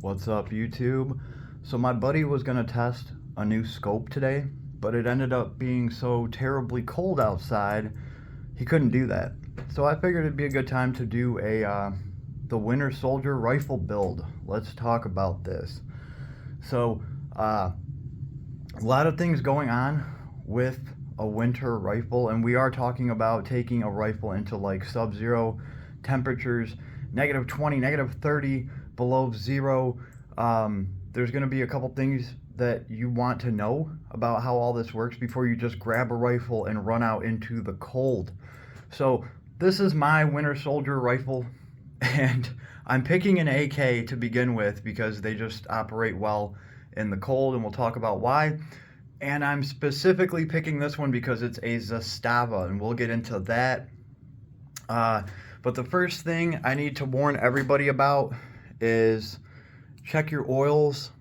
What's up, YouTube? So my buddy was gonna test a new scope today, but it ended up being so terribly cold outside, he couldn't do that. So I figured it'd be a good time to do the Winter Soldier rifle build. Let's talk about this. So, a lot of things going on with a winter rifle, and we are talking about taking a rifle into like sub-zero temperatures, -20, -30, below zero. There's going to be a couple things that you want to know about how all this works before you just grab a rifle and run out into the cold. So this is my Winter Soldier rifle, and I'm picking an AK to begin with because they just operate well in the cold, and we'll talk about why. And I'm specifically picking this one because it's a Zastava, and we'll get into that. But the first thing I need to warn everybody about is check your oils.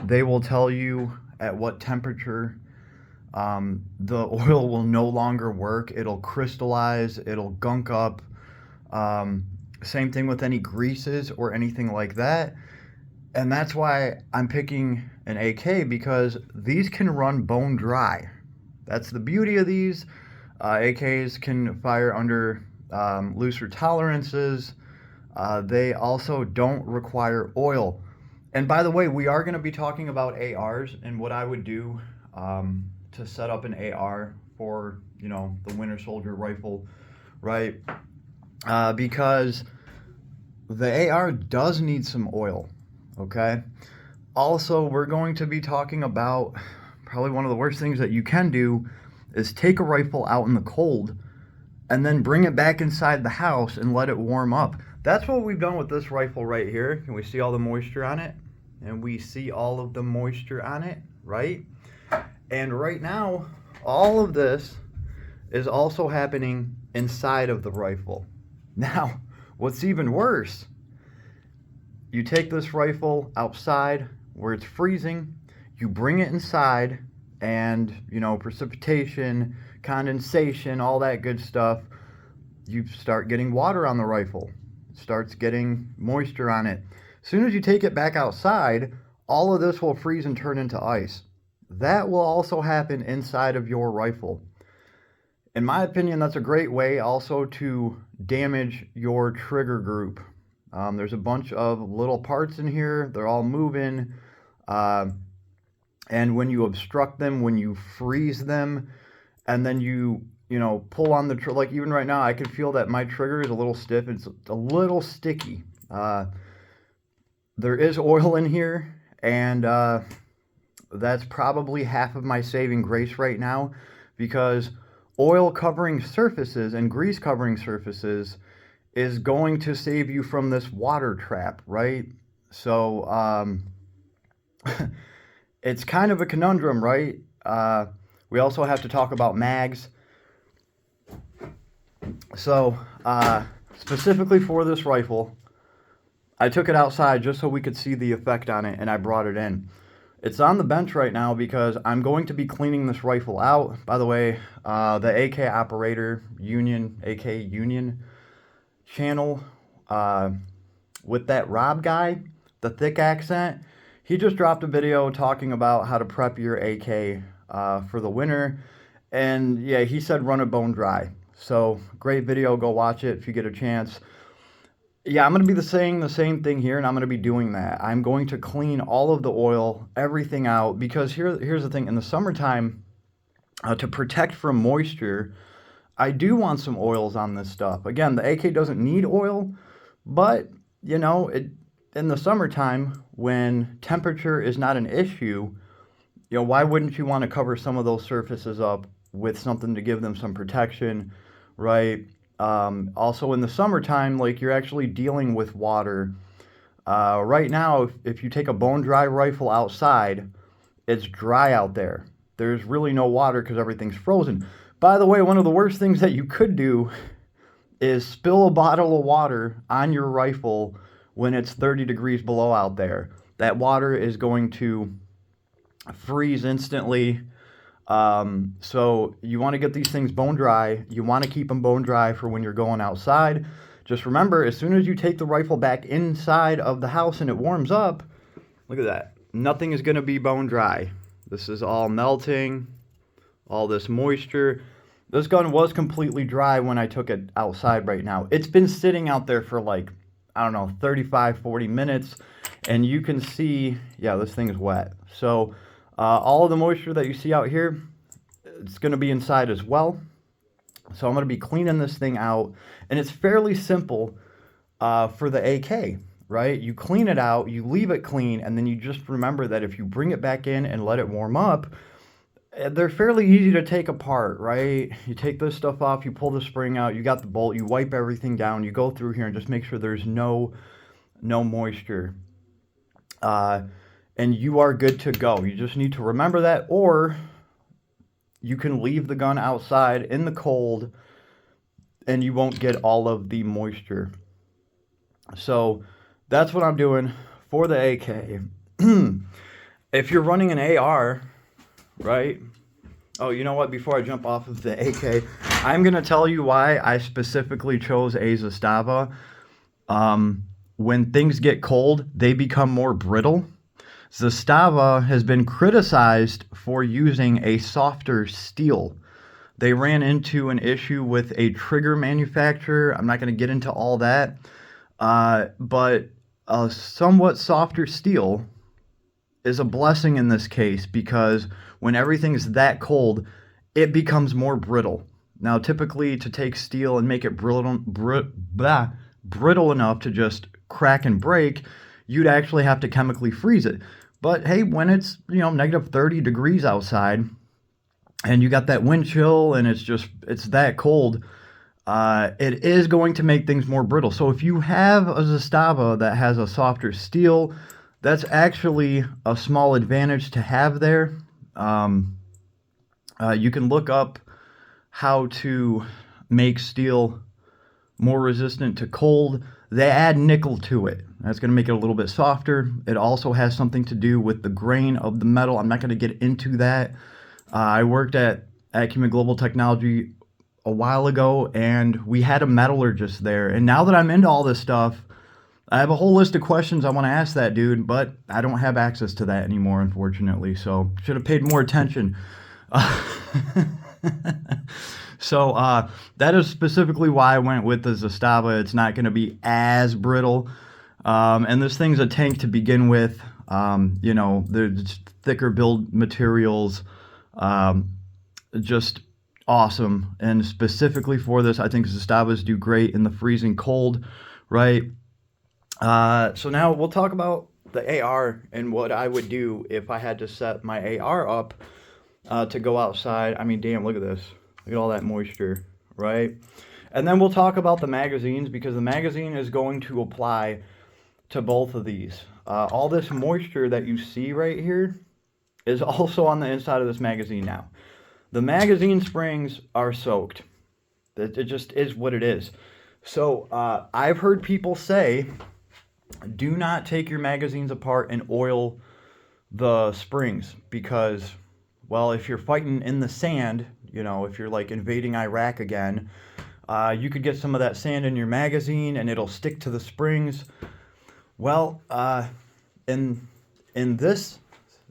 They will tell you at what temperature the oil will no longer work. It'll crystallize, it'll gunk up. Same thing with any greases or anything like that. And that's why I'm picking an AK, because these can run bone dry. That's the beauty of these. AKs can fire under looser tolerances. They also don't require oil. And by the way, we are going to be talking about ARs and what I would do to set up an AR for, the Winter Soldier rifle, right? Because the AR does need some oil, okay? Also, we're going to be talking about probably one of the worst things that you can do is take a rifle out in the cold and then bring it back inside the house and let it warm up. That's what we've done with this rifle right here. Can we see all the moisture on it? And we see all of the moisture on it, right? And right now, all of this is also happening inside of the rifle. Now, what's even worse, you take this rifle outside where it's freezing, you bring it inside, and, precipitation, condensation, all that good stuff, you start getting water on the rifle. It starts getting moisture on it. As soon as you take it back outside, all of this will freeze and turn into ice. That will also happen inside of your rifle. In my opinion, that's a great way also to damage your trigger group. There's a bunch of little parts in here. They're all moving. And when you obstruct them, when you freeze them, and then you pull on the like even right now, I can feel that my trigger is a little stiff. It's a little sticky. There is oil in here, and that's probably half of my saving grace right now, because oil covering surfaces and grease covering surfaces is going to save you from this water trap, right? So it's kind of a conundrum, right? We also have to talk about mags. So specifically for this rifle, I took it outside just so we could see the effect on it, and I brought it in. It's on the bench right now because I'm going to be cleaning this rifle out. By the way, the AK Operator Union, AK Union channel with that Rob guy, the thick accent, he just dropped a video talking about how to prep your AK for the winter. And yeah, he said run it bone dry. So great video, go watch it if you get a chance. Yeah, I'm going to be saying the same thing here, and I'm going to be doing that. I'm going to clean all of the oil, everything out, because here's the thing. In the summertime, to protect from moisture, I do want some oils on this stuff. Again, the AK doesn't need oil, but, in the summertime, when temperature is not an issue, why wouldn't you want to cover some of those surfaces up with something to give them some protection, right? Also in the summertime, like you're actually dealing with water. Right now, if you take a bone dry rifle outside, it's dry out there. There's really no water because everything's frozen. By the way, one of the worst things that you could do is spill a bottle of water on your rifle when it's 30 degrees below out there. That water is going to freeze instantly. So you want to get these things bone dry. You want to keep them bone dry for when you're going outside. Just remember, as soon as you take the rifle back inside of the house and it warms up, look at that. Nothing is going to be bone dry. This is all melting, all this moisture. This gun was completely dry when I took it outside right now. It's been sitting out there for like, I don't know, 35, 40 minutes. And you can see, yeah, this thing is wet. So all of the moisture that you see out here, it's going to be inside as well. So I'm going to be cleaning this thing out. And it's fairly simple for the AK, right? You clean it out, you leave it clean, and then you just remember that if you bring it back in and let it warm up, they're fairly easy to take apart, right? You take this stuff off, you pull the spring out, you got the bolt, you wipe everything down, you go through here and just make sure there's no moisture. And you are good to go. You just need to remember that, or you can leave the gun outside in the cold and you won't get all of the moisture. So that's what I'm doing for the AK. If you're running an AR, right? Oh, you know what? Before I jump off of the AK, I'm going to tell you why I specifically chose a Zastava. When things get cold, they become more brittle. Zastava has been criticized for using a softer steel. They ran into an issue with a trigger manufacturer. I'm not going to get into all that. But a somewhat softer steel is a blessing in this case, because when everything's that cold, it becomes more brittle. Now, typically, to take steel and make it brittle enough to just crack and break, you'd actually have to chemically freeze it. But hey, when it's, negative 30 degrees outside and you got that wind chill and it's that cold, it is going to make things more brittle. So if you have a Zastava that has a softer steel, that's actually a small advantage to have there. You can look up how to make steel more resistant to cold. They add nickel to it. That's going to make it a little bit softer. It also has something to do with the grain of the metal. I'm not going to get into that. I worked at Acumen Global Technology a while ago, and we had a metallurgist there. And now that I'm into all this stuff, I have a whole list of questions I want to ask that dude, but I don't have access to that anymore, unfortunately. So should have paid more attention. So that is specifically why I went with the Zastava. It's not going to be as brittle. And this thing's a tank to begin with. There's thicker build materials. Just awesome. And specifically for this, I think Zastavas do great in the freezing cold, right? So now we'll talk about the AR and what I would do if I had to set my AR up to go outside. I mean, damn, look at this. Look at all that moisture, right? And then we'll talk about the magazines, because the magazine is going to apply to both of these. All this moisture that you see right here is also on the inside of this magazine now. The magazine springs are soaked. It just is what it is. So I've heard people say, do not take your magazines apart and oil the springs, because, well, if you're fighting in the sand, if you're like invading Iraq again, you could get some of that sand in your magazine and it'll stick to the springs. Well, in this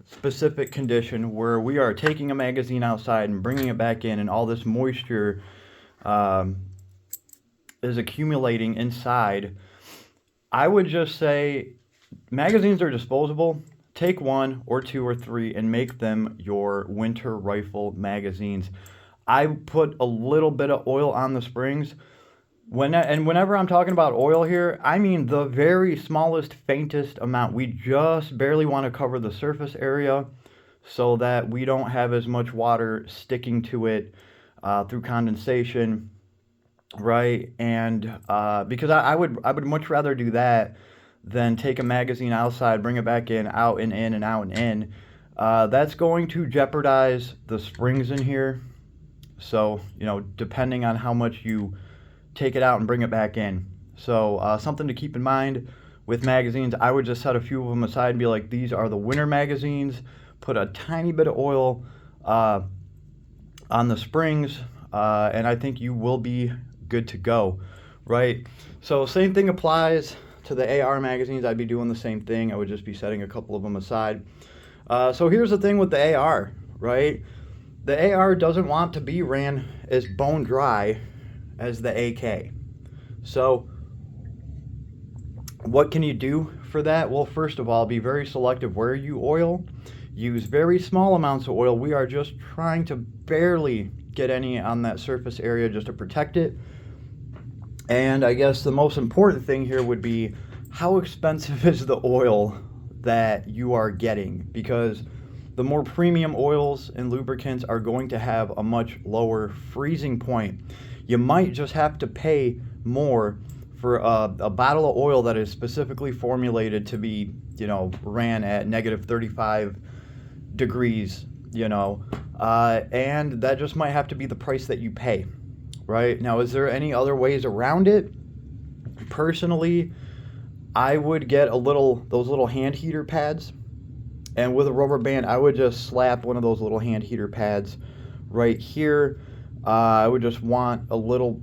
specific condition where we are taking a magazine outside and bringing it back in, and all this moisture is accumulating inside, I would just say magazines are disposable. Take 1 or 2 or 3 and make them your winter rifle magazines. I put a little bit of oil on the springs. Whenever I'm talking about oil here, I mean the very smallest, faintest amount. We just barely want to cover the surface area so that we don't have as much water sticking to it through condensation, right? And because I would much rather do that than take a magazine outside, bring it back in, out and in and out and in. That's going to jeopardize the springs in here. So, depending on how much you take it out and bring it back in. So something to keep in mind with magazines, I would just set a few of them aside and be like, these are the winter magazines. Put a tiny bit of oil on the springs, and I think you will be good to go. right? So same thing applies to the AR magazines. I'd be doing the same thing. I would just be setting a couple of them aside. So here's the thing with the AR, right? The AR doesn't want to be ran as bone dry as the AK. So what can you do for that? Well, first of all, be very selective where you oil. Use very small amounts of oil. We are just trying to barely get any on that surface area just to protect it. And I guess the most important thing here would be, how expensive is the oil that you are getting? Because the more premium oils and lubricants are going to have a much lower freezing point. You might just have to pay more for a bottle of oil that is specifically formulated to be, ran at negative 35 degrees, and that just might have to be the price that you pay, right? Now, is there any other ways around it? Personally, I would get those little hand heater pads, and with a rubber band, I would just slap one of those little hand heater pads right here. I would just want a little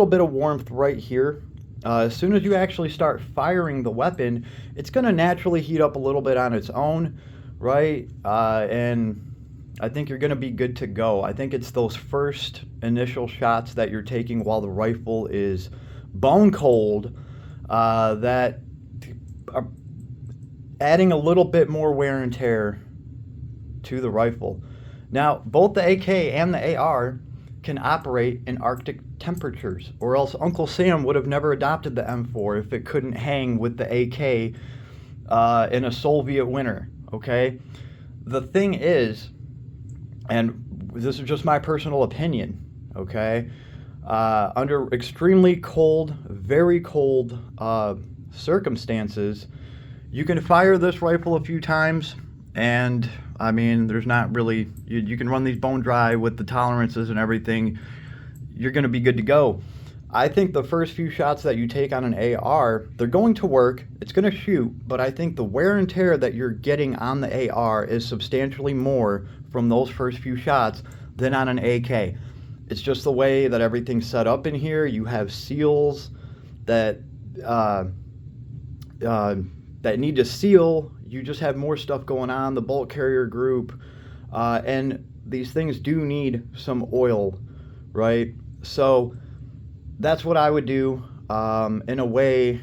bit of warmth right here. As soon as you actually start firing the weapon, it's going to naturally heat up a little bit on its own, right? And I think you're going to be good to go. I think it's those first initial shots that you're taking while the rifle is bone cold that are adding a little bit more wear and tear to the rifle. Now, both the AK and the AR can operate in Arctic temperatures, or else Uncle Sam would have never adopted the M4 if it couldn't hang with the AK in a Soviet winter, okay? The thing is, and this is just my personal opinion, okay? Under extremely cold, very cold circumstances, you can fire this rifle a few times, and I mean, there's not really, you can run these bone dry with the tolerances and everything. You're going to be good to go. I think the first few shots that you take on an AR, they're going to work. It's going to shoot, but I think the wear and tear that you're getting on the AR is substantially more from those first few shots than on an AK. It's just the way that everything's set up in here. You have seals that need to seal. You just have more stuff going on, the bolt carrier group, and these things do need some oil, right? So that's what I would do. In a way,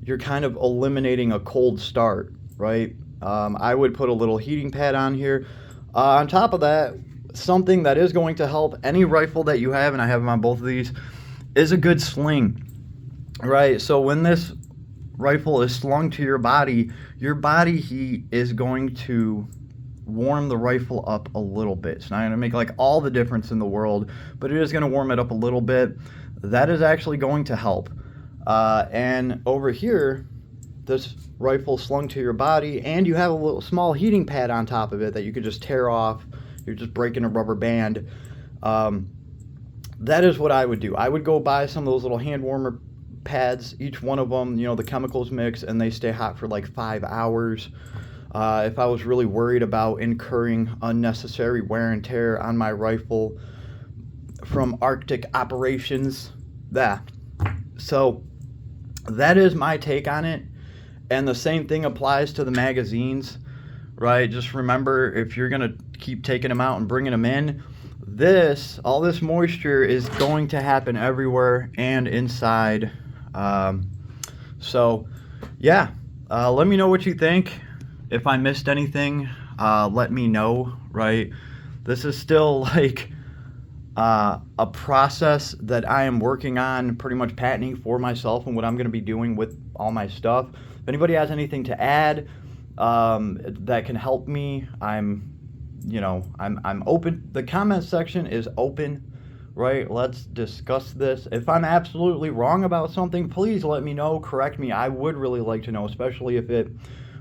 you're kind of eliminating a cold start, right? I would put a little heating pad on here. On top of that, something that is going to help any rifle that you have, and I have them on both of these, is a good sling, right? So when this rifle is slung to your body heat is going to warm the rifle up a little bit. It's not going to make like all the difference in the world, but it is going to warm it up a little bit. That is actually going to help. And over here, this rifle slung to your body, and you have a little small heating pad on top of it that you could just tear off. You're just breaking a rubber band. That is what I would do. I would go buy some of those little hand warmer pads, each one of them, the chemicals mix, and they stay hot for like 5 hours. If I was really worried about incurring unnecessary wear and tear on my rifle from Arctic operations, so that is my take on it. And the same thing applies to the magazines, right? Just remember, if you're gonna keep taking them out and bringing them in, all this moisture is going to happen everywhere and inside. So yeah, let me know what you think. If I missed anything, let me know, right? This is still like a process that I am working on, pretty much patenting for myself and what I'm going to be doing with all my stuff. If anybody has anything to add that can help me, I'm open. The comment section is open, right? Let's discuss this. If I'm absolutely wrong about something, please let me know, correct me. I would really like to know, especially if it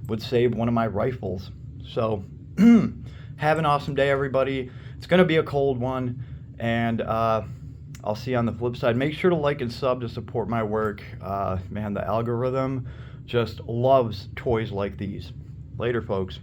would save one of my rifles. So have an awesome day, everybody. It's going to be a cold one, and I'll see you on the flip side. Make sure to like and sub to support my work. Man, the algorithm just loves toys like these. Later, folks.